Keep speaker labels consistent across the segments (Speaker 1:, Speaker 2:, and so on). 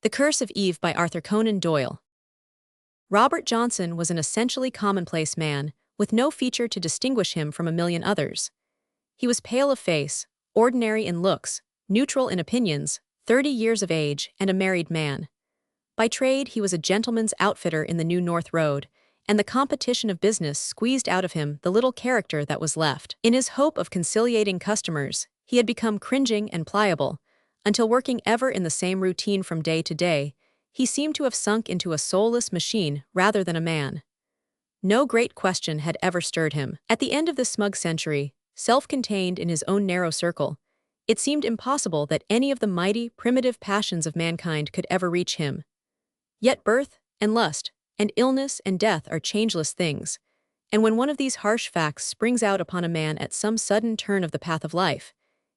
Speaker 1: The Curse of Eve by Arthur Conan Doyle. Robert Johnson was an essentially commonplace man, with no feature to distinguish him from a million others. He was pale of face, ordinary in looks, neutral in opinions, 30 years of age, and a married man. By trade, he was a gentleman's outfitter in the New North Road, and the competition of business squeezed out of him the little character that was left. In his hope of conciliating customers, he had become cringing and pliable, until working ever in the same routine from day to day, he seemed to have sunk into a soulless machine rather than a man. No great question had ever stirred him. At the end of this smug century, self-contained in his own narrow circle, it seemed impossible that any of the mighty, primitive passions of mankind could ever reach him. Yet birth, and lust, and illness and death are changeless things, and when one of these harsh facts springs out upon a man at some sudden turn of the path of life,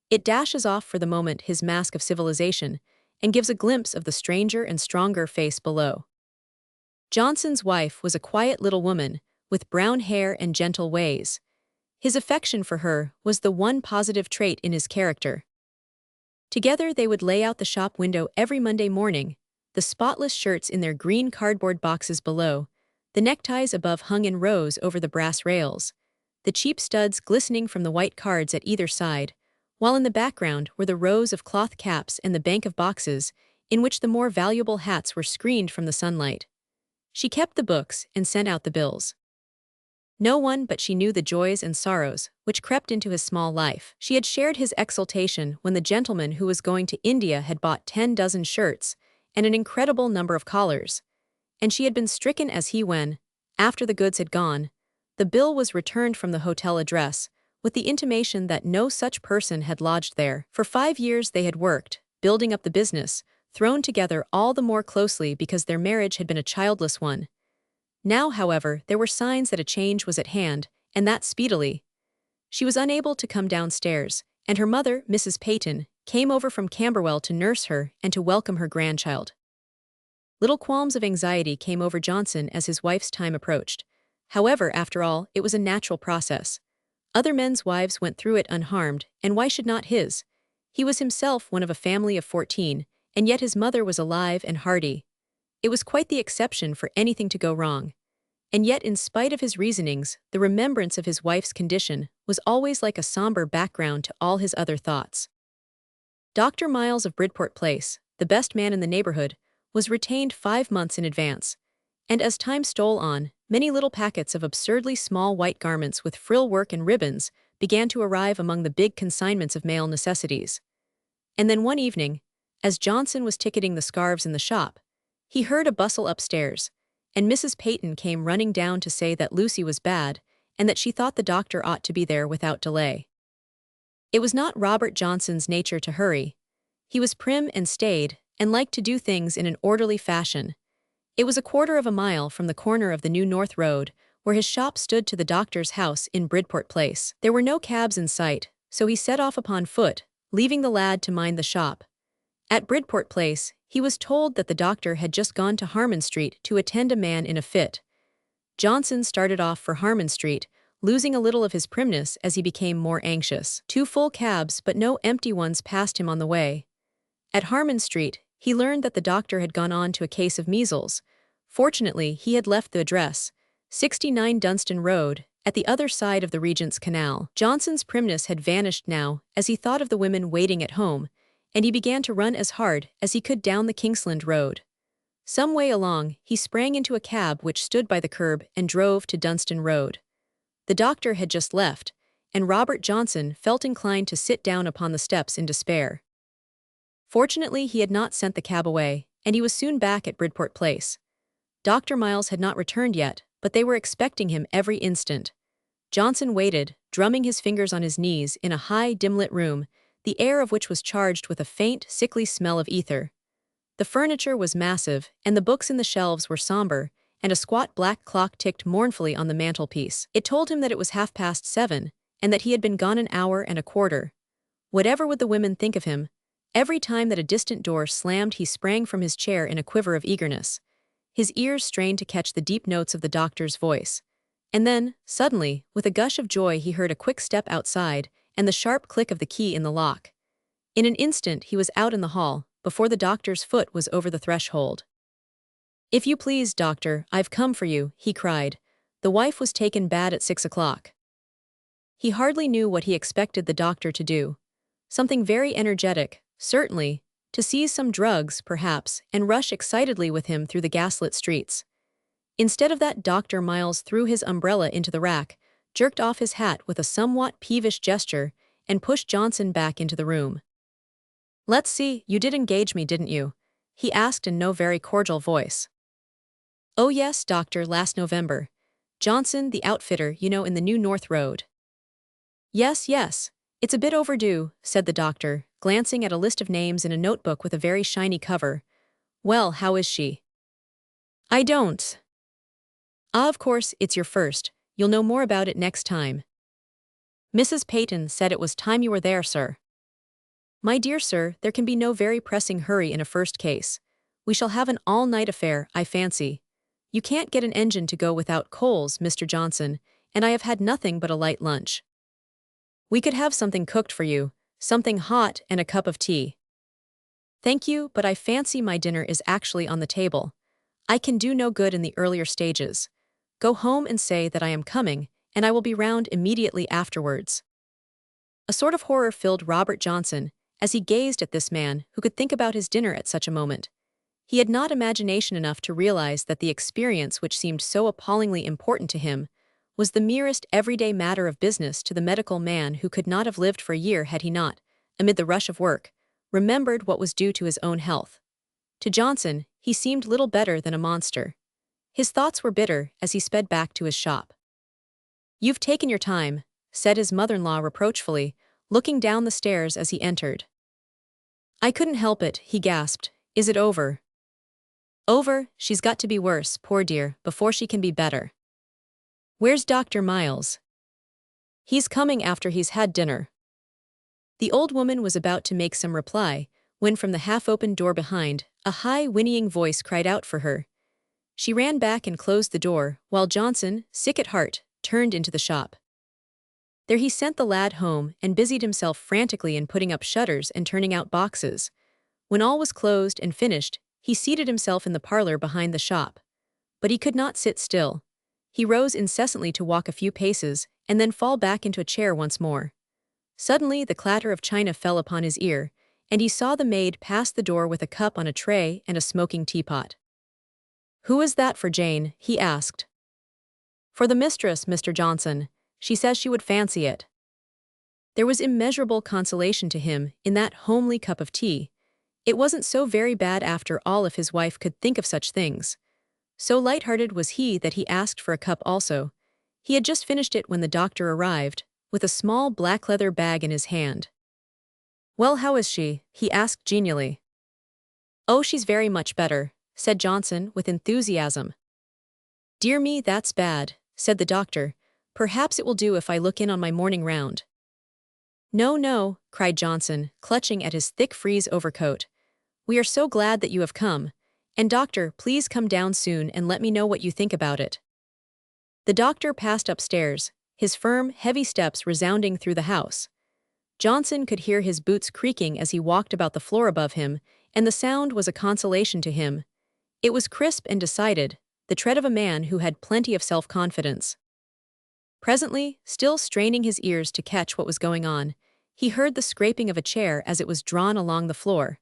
Speaker 1: it dashes off for the moment his mask of civilization and gives a glimpse of the stranger and stronger face below. Johnson's wife was a quiet little woman with brown hair and gentle ways. His affection for her was the one positive trait in his character. Together they would lay out the shop window every Monday morning, the spotless shirts in their green cardboard boxes below, the neckties above hung in rows over the brass rails, the cheap studs glistening from the white cards at either side, while in the background were the rows of cloth caps and the bank of boxes in which the more valuable hats were screened from the sunlight. She kept the books and sent out the bills. No one but she knew the joys and sorrows which crept into his small life. She had shared his exultation when the gentleman who was going to India had bought 10 dozen shirts and an incredible number of collars, and she had been stricken as he when, after the goods had gone, the bill was returned from the hotel address, with the intimation that no such person had lodged there. For 5 years they had worked, building up the business, thrown together all the more closely because their marriage had been a childless one. Now, however, there were signs that a change was at hand, and that speedily. She was unable to come downstairs, and her mother, Mrs. Peyton, came over from Camberwell to nurse her and to welcome her grandchild. Little qualms of anxiety came over Johnson as his wife's time approached. However, after all, it was a natural process. Other men's wives went through it unharmed, and why should not his? He was himself one of a family of 14, and yet his mother was alive and hearty. It was quite the exception for anything to go wrong. And yet, in spite of his reasonings, the remembrance of his wife's condition was always like a somber background to all his other thoughts. Dr. Miles of Bridport Place, the best man in the neighborhood, was retained 5 months in advance, and as time stole on, many little packets of absurdly small white garments with frill work and ribbons began to arrive among the big consignments of male necessities. And then one evening, as Johnson was ticketing the scarves in the shop, he heard a bustle upstairs, and Mrs. Peyton came running down to say that Lucy was bad and that she thought the doctor ought to be there without delay. It was not Robert Johnson's nature to hurry. He was prim and staid, and liked to do things in an orderly fashion. It was a quarter of a mile from the corner of the New North Road, where his shop stood, to the doctor's house in Bridport Place. There were no cabs in sight, so he set off upon foot, leaving the lad to mind the shop. At Bridport Place, he was told that the doctor had just gone to Harman Street to attend a man in a fit. Johnson started off for Harman Street, losing a little of his primness as he became more anxious. 2 full cabs but no empty ones passed him on the way. At Harman Street, he learned that the doctor had gone on to a case of measles. Fortunately, he had left the address, 69 Dunstan Road, at the other side of the Regent's Canal. Johnson's primness had vanished now as he thought of the women waiting at home, and he began to run as hard as he could down the Kingsland Road. Some way along, he sprang into a cab which stood by the curb and drove to Dunstan Road. The doctor had just left, and Robert Johnson felt inclined to sit down upon the steps in despair. Fortunately, he had not sent the cab away, and he was soon back at Bridport Place. Dr. Miles had not returned yet, but they were expecting him every instant. Johnson waited, drumming his fingers on his knees in a high, dim-lit room, the air of which was charged with a faint, sickly smell of ether. The furniture was massive, and the books in the shelves were somber, and a squat black clock ticked mournfully on the mantelpiece. It told him that it was 7:30, and that he had been gone an hour and a quarter. Whatever would the women think of him? Every time that a distant door slammed, he sprang from his chair in a quiver of eagerness. His ears strained to catch the deep notes of the doctor's voice. And then, suddenly, with a gush of joy, he heard a quick step outside and the sharp click of the key in the lock. In an instant he was out in the hall, before the doctor's foot was over the threshold. "If you please, doctor, I've come for you," he cried. The wife was taken bad at 6 o'clock. He hardly knew what he expected the doctor to do. Something very energetic, certainly, to seize some drugs, perhaps, and rush excitedly with him through the gaslit streets. Instead of that, Dr. Miles threw his umbrella into the rack, jerked off his hat with a somewhat peevish gesture, and pushed Johnson back into the room. "Let's see, you did engage me, didn't you?" he asked in no very cordial voice. "Oh yes, doctor, last November. Johnson, the outfitter, you know, in the New North Road." "Yes, yes. It's a bit overdue," said the doctor, glancing at a list of names in a notebook with a very shiny cover. "Well, how is she?" "I don't." "Ah, of course, it's your first. You'll know more about it next time." "Mrs. Peyton said it was time you were there, sir." "My dear sir, there can be no very pressing hurry in a first case. We shall have an all-night affair, I fancy. You can't get an engine to go without coals, Mr. Johnson, and I have had nothing but a light lunch. We could have something cooked for you, something hot and a cup of tea." "Thank you, but I fancy my dinner is actually on the table. I can do no good in the earlier stages. Go home and say that I am coming, and I will be round immediately afterwards." A sort of horror filled Robert Johnson as he gazed at this man who could think about his dinner at such a moment. He had not imagination enough to realize that the experience which seemed so appallingly important to him was the merest everyday matter of business to the medical man who could not have lived for a year had he not, amid the rush of work, remembered what was due to his own health. To Johnson, he seemed little better than a monster. His thoughts were bitter as he sped back to his shop. "You've taken your time," said his mother-in-law reproachfully, looking down the stairs as he entered. "I couldn't help it," he gasped. "Is it over?" "Over? She's got to be worse, poor dear, before she can be better." "Where's Dr. Miles?" "He's coming after he's had dinner." The old woman was about to make some reply, when from the half-open door behind, a high, whinnying voice cried out for her. She ran back and closed the door, while Johnson, sick at heart, turned into the shop. There he sent the lad home and busied himself frantically in putting up shutters and turning out boxes. When all was closed and finished, he seated himself in the parlor behind the shop. But he could not sit still. He rose incessantly to walk a few paces, and then fall back into a chair once more. Suddenly the clatter of china fell upon his ear, and he saw the maid pass the door with a cup on a tray and a smoking teapot. "Who is that for, Jane?" he asked. "For the mistress, Mr. Johnson. She says she would fancy it." There was immeasurable consolation to him in that homely cup of tea. It wasn't so very bad after all if his wife could think of such things. So light-hearted was he that he asked for a cup also. He had just finished it when the doctor arrived, with a small black leather bag in his hand. "Well, how is she?" he asked genially. "Oh, she's very much better," said Johnson with enthusiasm. "Dear me, that's bad," said the doctor. "Perhaps it will do if I look in on my morning round." "No, no," cried Johnson, clutching at his thick frieze overcoat. "We are so glad that you have come. And doctor, please come down soon and let me know what you think about it." The doctor passed upstairs, his firm, heavy steps resounding through the house. Johnson could hear his boots creaking as he walked about the floor above him, and the sound was a consolation to him. It was crisp and decided, the tread of a man who had plenty of self-confidence. Presently, still straining his ears to catch what was going on, he heard the scraping of a chair as it was drawn along the floor,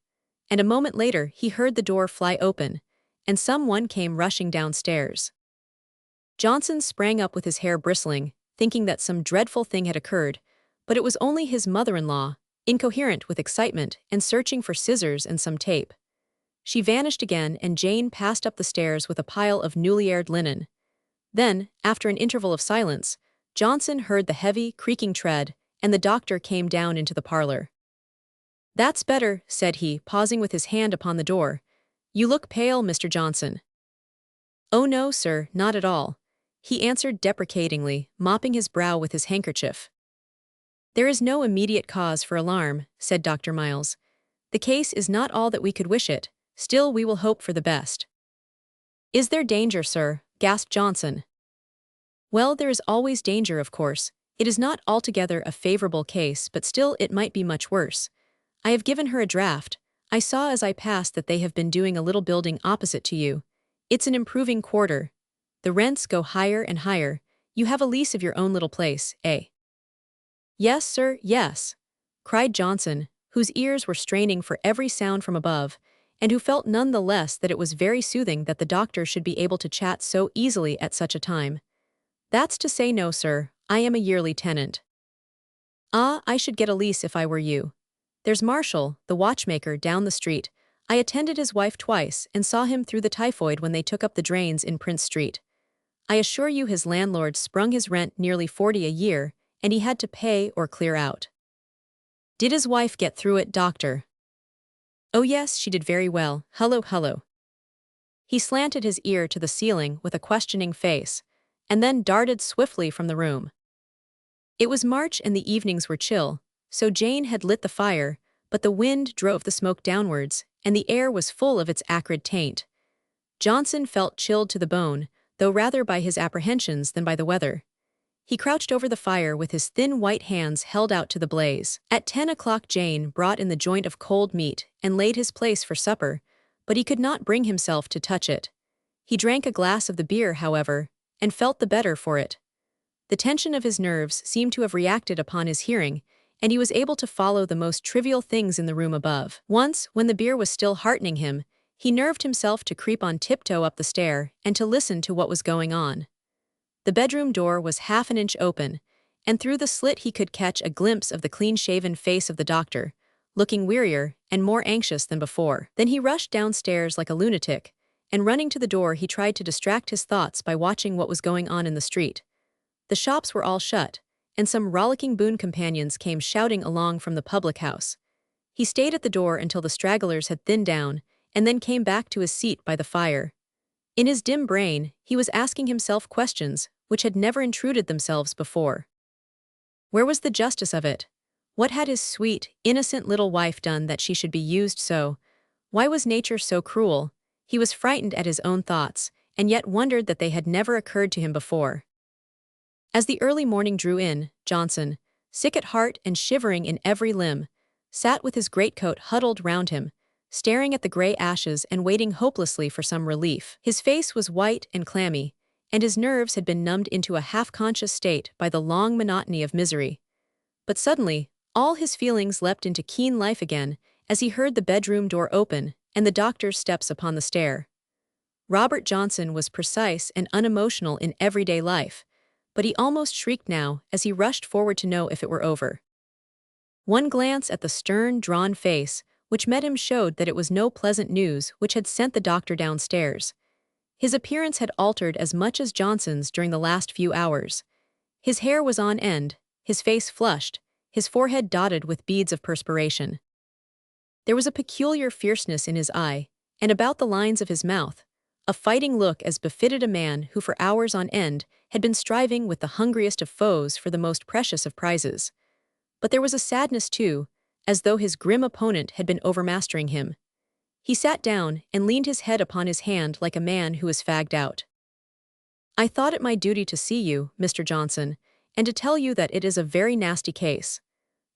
Speaker 1: and a moment later he heard the door fly open, and someone came rushing downstairs. Johnson sprang up with his hair bristling, thinking that some dreadful thing had occurred, but it was only his mother-in-law, incoherent with excitement and searching for scissors and some tape. She vanished again, and Jane passed up the stairs with a pile of newly aired linen. Then, after an interval of silence, Johnson heard the heavy, creaking tread, and the doctor came down into the parlor. "That's better," said he, pausing with his hand upon the door. "You look pale, Mr. Johnson." "Oh no, sir, not at all," he answered deprecatingly, mopping his brow with his handkerchief. "There is no immediate cause for alarm," said Dr. Miles. "The case is not all that we could wish it, still we will hope for the best." "Is there danger, sir?" gasped Johnson. "Well, there is always danger, of course. It is not altogether a favorable case, but still it might be much worse. I have given her a draft. I saw as I passed that they have been doing a little building opposite to you. It's an improving quarter. The rents go higher and higher. You have a lease of your own little place, eh?" "Yes, sir, yes," cried Johnson, whose ears were straining for every sound from above, and who felt none the less that it was very soothing that the doctor should be able to chat so easily at such a time. "That's to say no, sir, I am a yearly tenant." "Ah, I should get a lease if I were you. There's Marshall, the watchmaker, down the street. I attended his wife twice and saw him through the typhoid when they took up the drains in Prince Street. I assure you his landlord sprung his rent nearly 40 a year, and he had to pay or clear out." "Did his wife get through it, doctor?" "Oh yes, she did very well. Hullo, hullo." He slanted his ear to the ceiling with a questioning face, and then darted swiftly from the room. It was March and the evenings were chill, so Jane had lit the fire, but the wind drove the smoke downwards, and the air was full of its acrid taint. Johnson felt chilled to the bone, though rather by his apprehensions than by the weather. He crouched over the fire with his thin white hands held out to the blaze. At 10 o'clock Jane brought in the joint of cold meat and laid his place for supper, but he could not bring himself to touch it. He drank a glass of the beer, however, and felt the better for it. The tension of his nerves seemed to have reacted upon his hearing, and he was able to follow the most trivial things in the room above. Once, when the beer was still heartening him, he nerved himself to creep on tiptoe up the stair and to listen to what was going on. The bedroom door was half an inch open, and through the slit he could catch a glimpse of the clean-shaven face of the doctor, looking wearier and more anxious than before. Then he rushed downstairs like a lunatic, and running to the door he tried to distract his thoughts by watching what was going on in the street. The shops were all shut, and some rollicking boon companions came shouting along from the public house. He stayed at the door until the stragglers had thinned down, and then came back to his seat by the fire. In his dim brain, he was asking himself questions which had never intruded themselves before. Where was the justice of it? What had his sweet, innocent little wife done that she should be used so? Why was nature so cruel? He was frightened at his own thoughts, and yet wondered that they had never occurred to him before. As the early morning drew in, Johnson, sick at heart and shivering in every limb, sat with his greatcoat huddled round him, staring at the gray ashes and waiting hopelessly for some relief. His face was white and clammy, and his nerves had been numbed into a half-conscious state by the long monotony of misery. But suddenly, all his feelings leapt into keen life again as he heard the bedroom door open and the doctor's steps upon the stair. Robert Johnson was precise and unemotional in everyday life, but he almost shrieked now as he rushed forward to know if it were over. One glance at the stern, drawn face which met him showed that it was no pleasant news which had sent the doctor downstairs. His appearance had altered as much as Johnson's during the last few hours. His hair was on end, his face flushed, his forehead dotted with beads of perspiration. There was a peculiar fierceness in his eye, and about the lines of his mouth, a fighting look as befitted a man who for hours on end had been striving with the hungriest of foes for the most precious of prizes. But there was a sadness too, as though his grim opponent had been overmastering him. He sat down and leaned his head upon his hand like a man who is fagged out. "I thought it my duty to see you, Mr. Johnson, and to tell you that it is a very nasty case.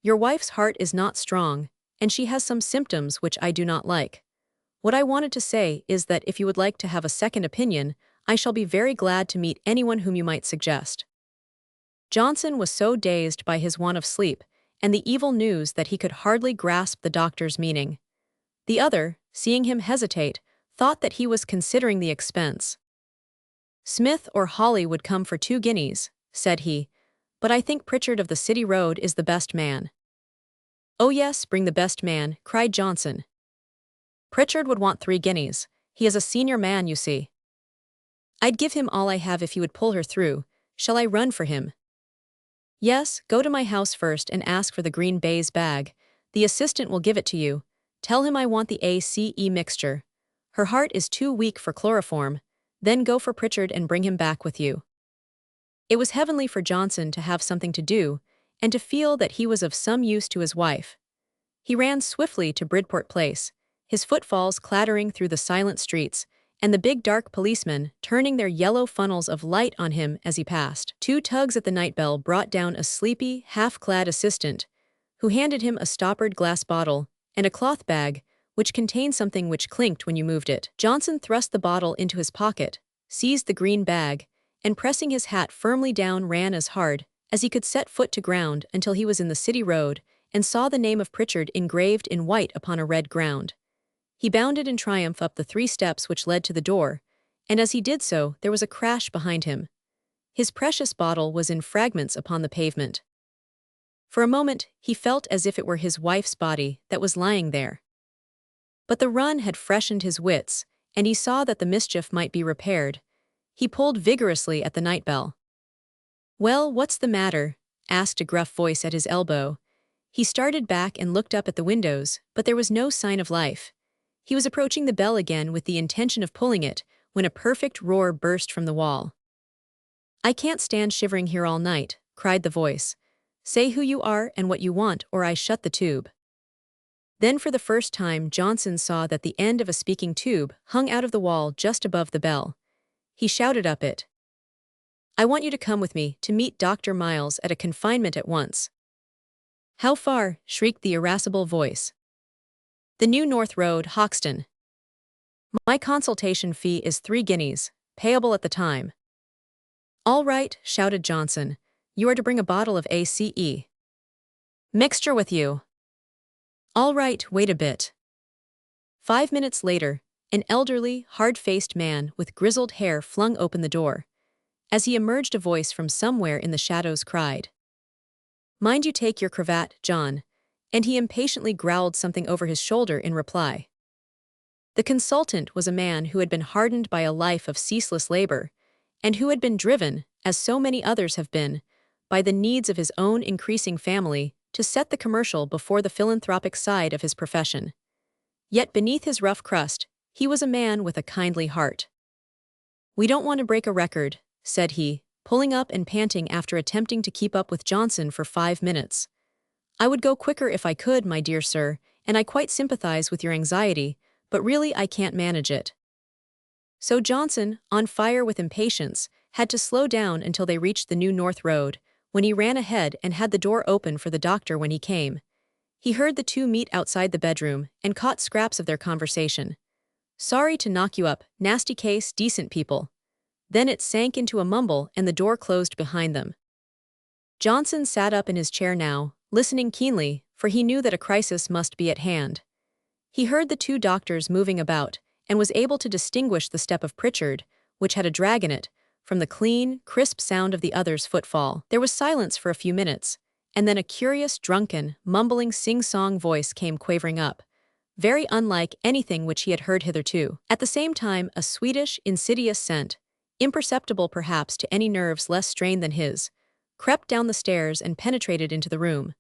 Speaker 1: Your wife's heart is not strong, and she has some symptoms which I do not like. What I wanted to say is that if you would like to have a second opinion, I shall be very glad to meet anyone whom you might suggest." Johnson was so dazed by his want of sleep and the evil news that he could hardly grasp the doctor's meaning. The other, seeing him hesitate, thought that he was considering the expense. "Smith or Hawley would come for 2 guineas, said he, "but I think Pritchard of the City Road is the best man." "Oh yes, bring the best man," cried Johnson. "Pritchard would want 3 guineas. He is a senior man, you see." "I'd give him all I have if he would pull her through. Shall I run for him?" "Yes, go to my house first and ask for the green baize bag. The assistant will give it to you. Tell him I want the ACE mixture. Her heart is too weak for chloroform. Then go for Pritchard and bring him back with you." It was heavenly for Johnson to have something to do, and to feel that he was of some use to his wife. He ran swiftly to Bridport Place, his footfalls clattering through the silent streets, and the big dark policemen turning their yellow funnels of light on him as he passed. 2 tugs at the night bell brought down a sleepy, half-clad assistant, who handed him a stoppered glass bottle and a cloth bag, which contained something which clinked when you moved it. Johnson thrust the bottle into his pocket, seized the green bag, and pressing his hat firmly down ran as hard as he could set foot to ground until he was in the city road and saw the name of Pritchard engraved in white upon a red ground. He bounded in triumph up the 3 steps which led to the door, and as he did so there was a crash behind him. His precious bottle was in fragments upon the pavement. For a moment he felt as if it were his wife's body that was lying there. But the run had freshened his wits, and he saw that the mischief might be repaired. He pulled vigorously at the night bell. "Well, what's the matter?" asked a gruff voice at his elbow. He started back and looked up at the windows, but there was no sign of life. He was approaching the bell again with the intention of pulling it, when a perfect roar burst from the wall. "I can't stand shivering here all night," cried the voice. "Say who you are and what you want, or I shut the tube." Then for the first time Johnson saw that the end of a speaking tube hung out of the wall just above the bell. He shouted up it. "I want you to come with me to meet Dr. Miles at a confinement at once." "How far?" shrieked the irascible voice. "The New North Road, Hoxton. My consultation fee is 3 guineas, payable at the time." "All right," shouted Johnson. "You are to bring a bottle of ACE. Mixture with you." "All right, wait a bit." 5 minutes later, an elderly, hard-faced man with grizzled hair flung open the door. As he emerged, a voice from somewhere in the shadows cried, "Mind you take your cravat, John," and he impatiently growled something over his shoulder in reply. The consultant was a man who had been hardened by a life of ceaseless labor, and who had been driven, as so many others have been, by the needs of his own increasing family to set the commercial before the philanthropic side of his profession. Yet beneath his rough crust, he was a man with a kindly heart. "We don't want to break a record," said he, pulling up and panting after attempting to keep up with Johnson for 5 minutes. "I would go quicker if I could, my dear sir, and I quite sympathize with your anxiety, but really I can't manage it." So Johnson, on fire with impatience, had to slow down until they reached the New North Road, when he ran ahead and had the door open for the doctor when he came. He heard the two meet outside the bedroom and caught scraps of their conversation. "Sorry to knock you up, nasty case, decent people." Then it sank into a mumble and the door closed behind them. Johnson sat up in his chair now, listening keenly, for he knew that a crisis must be at hand. He heard the 2 doctors moving about, and was able to distinguish the step of Pritchard, which had a drag in it, from the clean, crisp sound of the other's footfall. There was silence for a few minutes, and then a curious, drunken, mumbling sing-song voice came quavering up, very unlike anything which he had heard hitherto. At the same time, a sweetish, insidious scent, imperceptible perhaps to any nerves less strained than his, crept down the stairs and penetrated into the room.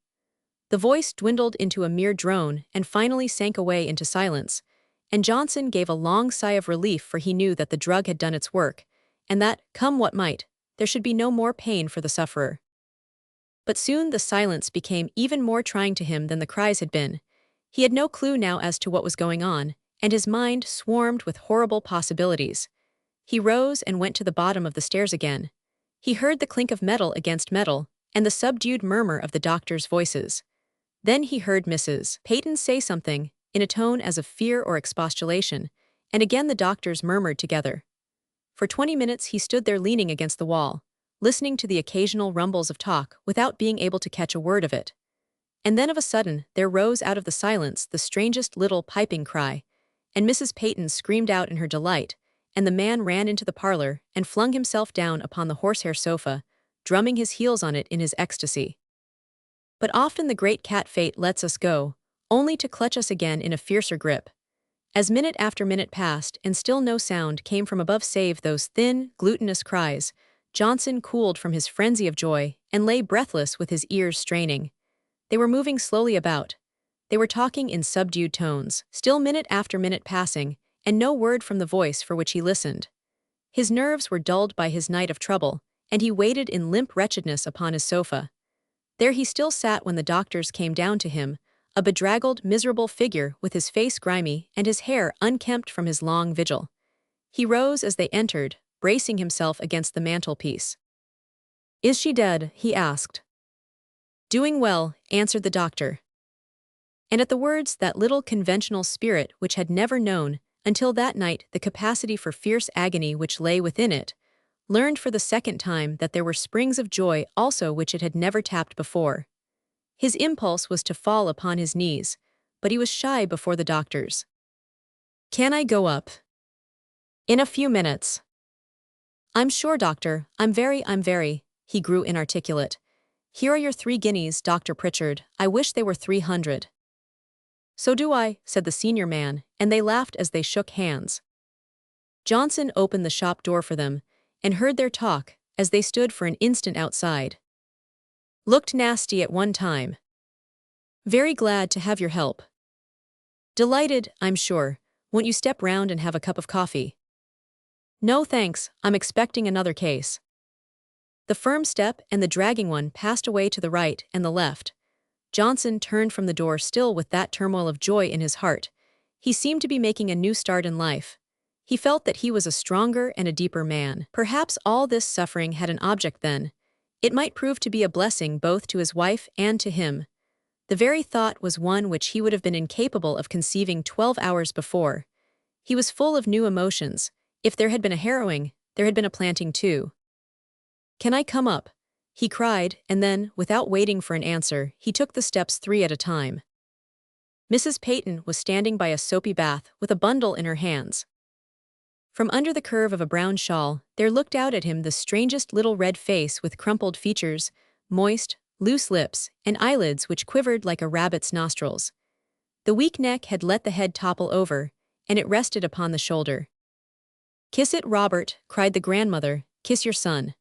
Speaker 1: The voice dwindled into a mere drone and finally sank away into silence, and Johnson gave a long sigh of relief, for he knew that the drug had done its work, and that, come what might, there should be no more pain for the sufferer. But soon the silence became even more trying to him than the cries had been. He had no clue now as to what was going on, and his mind swarmed with horrible possibilities. He rose and went to the bottom of the stairs again. He heard the clink of metal against metal, and the subdued murmur of the doctors' voices. Then he heard Mrs. Peyton say something, in a tone as of fear or expostulation, and again the doctors murmured together. For 20 minutes he stood there leaning against the wall, listening to the occasional rumbles of talk without being able to catch a word of it. And then of a sudden there rose out of the silence the strangest little piping cry, and Mrs. Peyton screamed out in her delight, and the man ran into the parlor and flung himself down upon the horsehair sofa, drumming his heels on it in his ecstasy. But often the great cat fate lets us go, only to clutch us again in a fiercer grip. As minute after minute passed and still no sound came from above save those thin, glutinous cries, Johnson cooled from his frenzy of joy and lay breathless with his ears straining. They were moving slowly about. They were talking in subdued tones, still minute after minute passing, and no word from the voice for which he listened. His nerves were dulled by his night of trouble, and he waited in limp wretchedness upon his sofa. There he still sat when the doctors came down to him, a bedraggled, miserable figure with his face grimy and his hair unkempt from his long vigil. He rose as they entered, bracing himself against the mantelpiece. "Is she dead?" he asked. "Doing well," answered the doctor. And at the words, that little conventional spirit which had never known, until that night, the capacity for fierce agony which lay within it, learned for the second time that there were springs of joy also which it had never tapped before. His impulse was to fall upon his knees, but he was shy before the doctors. "Can I go up?" "In a few minutes." "I'm sure, doctor, I'm very," he grew inarticulate. "Here are your 3 guineas, Dr. Pritchard. I wish they were 300. "So do I," said the senior man, and they laughed as they shook hands. Johnson opened the shop door for them, and heard their talk, as they stood for an instant outside. "Looked nasty at one time." "Very glad to have your help." "Delighted, I'm sure. Won't you step round and have a cup of coffee?" "No thanks, I'm expecting another case." The firm step and the dragging one passed away to the right and the left. Johnson turned from the door still with that turmoil of joy in his heart. He seemed to be making a new start in life. He felt that he was a stronger and a deeper man. Perhaps all this suffering had an object then. It might prove to be a blessing both to his wife and to him. The very thought was one which he would have been incapable of conceiving 12 hours before. He was full of new emotions. If there had been a harrowing, there had been a planting too. "Can I come up?" he cried, and then, without waiting for an answer, he took the steps 3 at a time. Mrs. Peyton was standing by a soapy bath with a bundle in her hands. From under the curve of a brown shawl, there looked out at him the strangest little red face with crumpled features, moist, loose lips, and eyelids which quivered like a rabbit's nostrils. The weak neck had let the head topple over, and it rested upon the shoulder. "Kiss it, Robert," cried the grandmother, "kiss your son."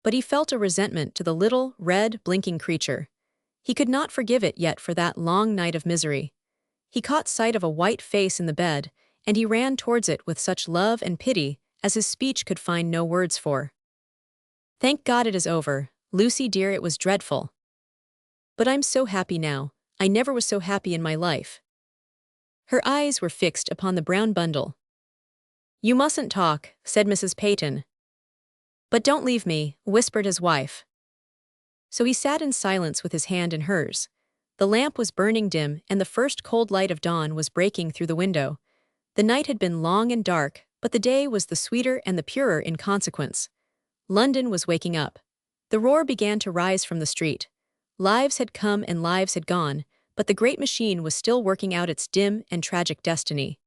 Speaker 1: But he felt a resentment to the little, red, blinking creature. He could not forgive it yet for that long night of misery. He caught sight of a white face in the bed, and he ran towards it with such love and pity as his speech could find no words for. "Thank God it is over, Lucy dear, it was dreadful. But I'm so happy now, I never was so happy in my life." Her eyes were fixed upon the brown bundle. "You mustn't talk," said Mrs. Peyton. "But don't leave me," whispered his wife. So he sat in silence with his hand in hers. The lamp was burning dim, and the first cold light of dawn was breaking through the window. The night had been long and dark, but the day was the sweeter and the purer in consequence. London was waking up. The roar began to rise from the street. Lives had come and lives had gone, but the great machine was still working out its dim and tragic destiny.